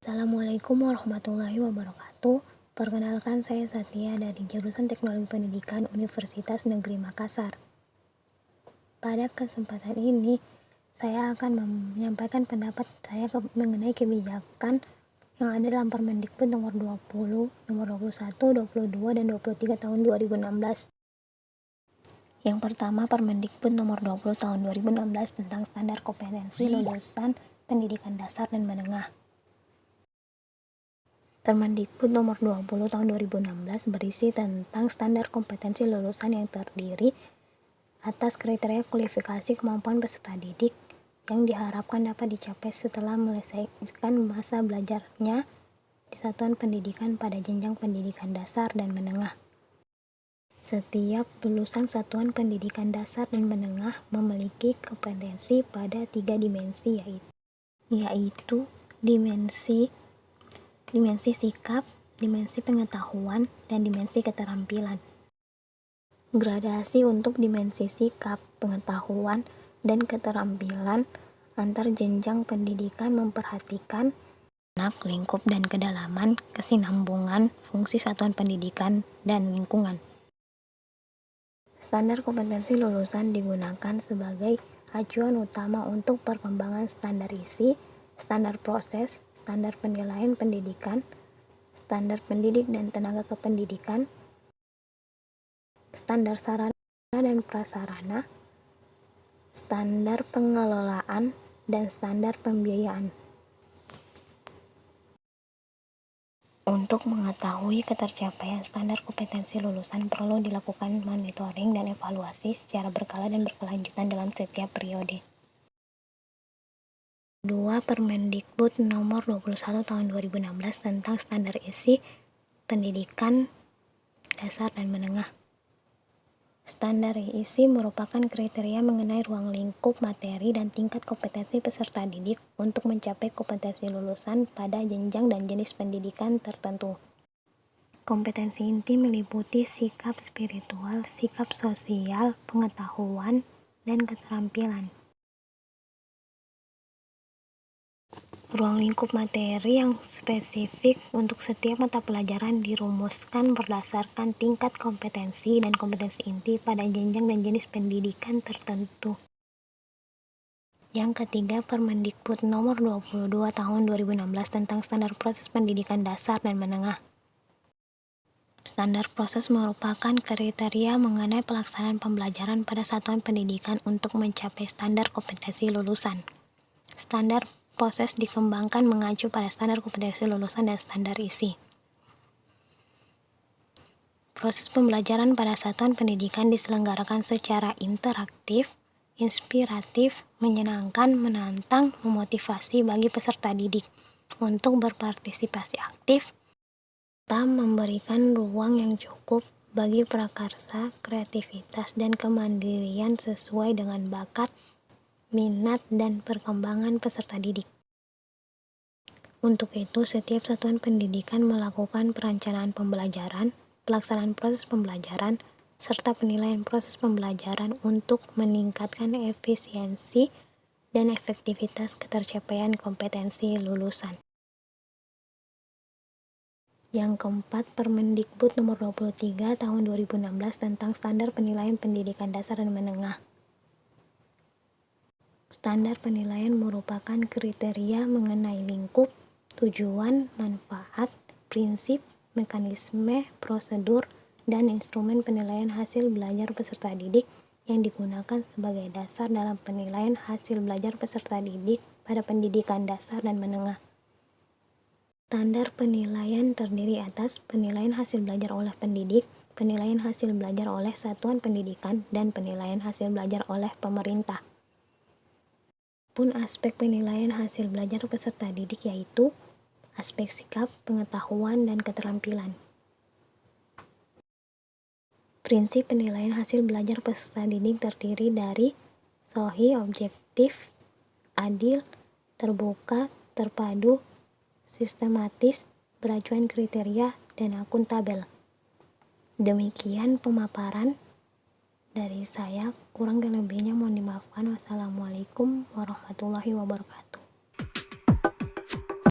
Assalamualaikum warahmatullahi wabarakatuh. Perkenalkan, saya Satya dari jurusan Teknologi Pendidikan Universitas Negeri Makassar. Pada kesempatan ini, saya akan menyampaikan pendapat saya mengenai kebijakan yang ada dalam Permendikbud nomor 20, nomor 21, 22, dan 23 tahun 2016. Yang pertama, Permendikbud nomor 20 tahun 2016 tentang standar kompetensi lulusan pendidikan dasar dan menengah. Permendikbud nomor 20 tahun 2016 berisi tentang standar kompetensi lulusan yang terdiri atas kriteria kualifikasi kemampuan peserta didik yang diharapkan dapat dicapai setelah menyelesaikan masa belajarnya di satuan pendidikan pada jenjang pendidikan dasar dan menengah. Setiap lulusan satuan pendidikan dasar dan menengah memiliki kompetensi pada 3 dimensi, yaitu dimensi sikap, dimensi pengetahuan, dan dimensi keterampilan. Gradasi untuk dimensi sikap, pengetahuan, dan keterampilan antar jenjang pendidikan memperhatikan lingkup dan kedalaman, kesinambungan, fungsi satuan pendidikan, dan lingkungan. Standar kompetensi lulusan digunakan sebagai acuan utama untuk perkembangan standar isi, standar proses, standar penilaian pendidikan, standar pendidik dan tenaga kependidikan, standar sarana dan prasarana, standar pengelolaan, dan standar pembiayaan. Untuk mengetahui ketercapaian standar kompetensi lulusan perlu dilakukan monitoring dan evaluasi secara berkala dan berkelanjutan dalam setiap periode. 2. Permendikbud nomor 21 tahun 2016 tentang standar isi pendidikan dasar dan menengah. Standar isi merupakan kriteria mengenai ruang lingkup materi dan tingkat kompetensi peserta didik untuk mencapai kompetensi lulusan pada jenjang dan jenis pendidikan tertentu. Kompetensi inti meliputi sikap spiritual, sikap sosial, pengetahuan, dan keterampilan. Ruang lingkup materi yang spesifik untuk setiap mata pelajaran dirumuskan berdasarkan tingkat kompetensi dan kompetensi inti pada jenjang dan jenis pendidikan tertentu. Yang ketiga, Permendikbud nomor 22 tahun 2016 tentang standar proses pendidikan dasar dan menengah. Standar proses merupakan kriteria mengenai pelaksanaan pembelajaran pada satuan pendidikan untuk mencapai standar kompetensi lulusan. Standar proses dikembangkan mengacu pada standar kompetensi lulusan dan standar isi. Proses pembelajaran pada satuan pendidikan diselenggarakan secara interaktif, inspiratif, menyenangkan, menantang, memotivasi bagi peserta didik untuk berpartisipasi aktif, serta memberikan ruang yang cukup bagi prakarsa, kreativitas, dan kemandirian sesuai dengan bakat, minat, dan perkembangan peserta didik. Untuk itu, setiap satuan pendidikan melakukan perencanaan pembelajaran, pelaksanaan proses pembelajaran, serta penilaian proses pembelajaran untuk meningkatkan efisiensi dan efektivitas ketercapaian kompetensi lulusan. Yang keempat, Permendikbud nomor 23 tahun 2016 tentang standar penilaian pendidikan dasar dan menengah. Standar penilaian merupakan kriteria mengenai lingkup, tujuan, manfaat, prinsip, mekanisme, prosedur, dan instrumen penilaian hasil belajar peserta didik yang digunakan sebagai dasar dalam penilaian hasil belajar peserta didik pada pendidikan dasar dan menengah. Standar penilaian terdiri atas penilaian hasil belajar oleh pendidik, penilaian hasil belajar oleh satuan pendidikan, dan penilaian hasil belajar oleh pemerintah. Pun aspek penilaian hasil belajar peserta didik yaitu aspek sikap, pengetahuan, dan keterampilan. Prinsip penilaian hasil belajar peserta didik terdiri dari sahih, objektif, adil, terbuka, terpadu, sistematis, beracuan kriteria, dan akuntabel. Demikian pemaparan dari saya, kurang dan lebihnya mohon dimaafkan. Wassalamualaikum warahmatullahi wabarakatuh.